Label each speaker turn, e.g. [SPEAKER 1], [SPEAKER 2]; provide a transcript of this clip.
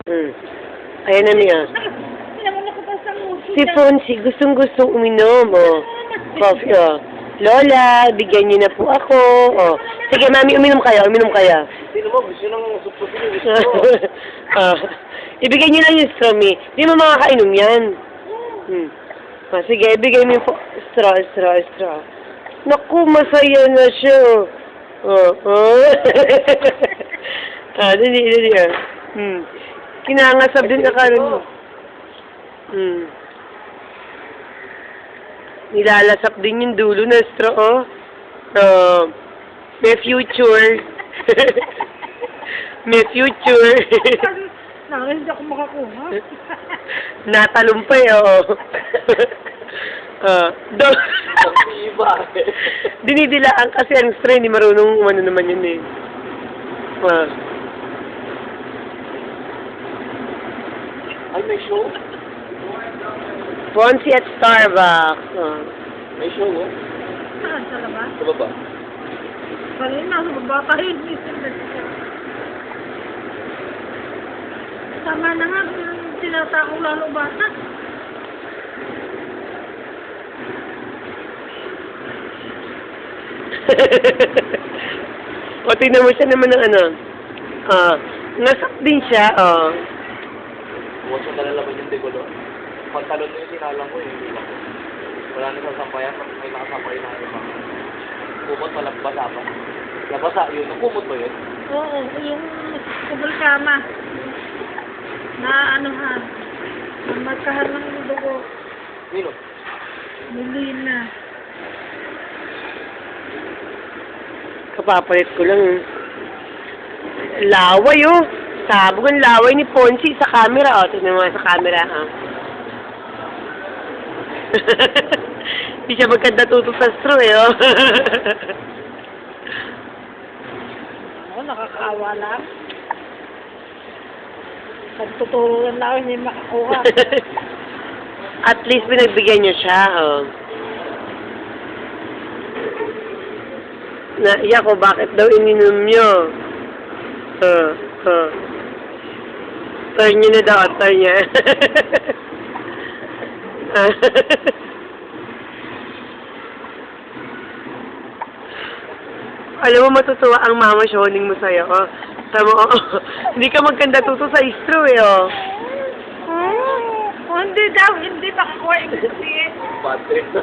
[SPEAKER 1] Mm. Ayan na niya. Si Fonzie, gustong-gustong uminom, oh. Coffee, oh. Lola, bigyan niyo na po ako, oh. Sige, mami, uminom kayo, uminom kayo.
[SPEAKER 2] Sino mo? Gusto nang supusin yung gusto.
[SPEAKER 1] Ibigay niyo lang yung straw, mi. Di mo makakainom yan. Sige, ibigay mo yung straw. Naku, masaya na siya. Dali. Kinangasab din na karon mo. Nilalasap din yung dulo ng straw, oh. May future. May future.
[SPEAKER 3] Hindi ako makakuha.
[SPEAKER 1] Natalumpay, oh.
[SPEAKER 2] Iba.
[SPEAKER 1] Dinidilaan kasi ang straw, hindi marunong umano naman yun eh.
[SPEAKER 2] Ay, may show?
[SPEAKER 1] Fonzie at Starbucks.
[SPEAKER 2] May show, oh.
[SPEAKER 3] Saan? Sa labas?
[SPEAKER 2] Sa baba.
[SPEAKER 3] Kanina, sa baba tayo. Tama na nga, tinatakong lalo bata.
[SPEAKER 1] O, tingnan mo siya naman ng ano. Nasap din siya, oh.
[SPEAKER 2] Huwag siya nalalaman yung degulo. Pantalon mo yung sinalang ko, hindi lang. Wala na sa sampayan, may nakasampay na iba. Kumot, walang basa pa. Nabasa yun. Kumot ba yun?
[SPEAKER 3] Oo, yung kubulkama. Na ano ha, magkahan ng dugo.
[SPEAKER 2] Nino?
[SPEAKER 3] Melina.
[SPEAKER 1] Kapapalit ko lang. Laway, oh. Sabog ang laway ni Fonzie sa camera, oh. Tignan mo sa camera, ha. Hindi siya magkanda tutok sa straw, eh, oh.
[SPEAKER 3] Nakakaawa lang. Pagtuturuan lang, hindi makakuha.
[SPEAKER 1] At least pinagbigyan niyo siya, oh. Naiyak ko, bakit daw ininom niyo? Turn niyo na daw, turn niya. Alam mo, matutuwa ang mama showing mo sa'yo, oh. Tama, oh. Hindi ka magkanda tuto sa istro, eh, oh.
[SPEAKER 3] Hindi daw, hindi makakuha yung kasi.
[SPEAKER 2] Bad trip na.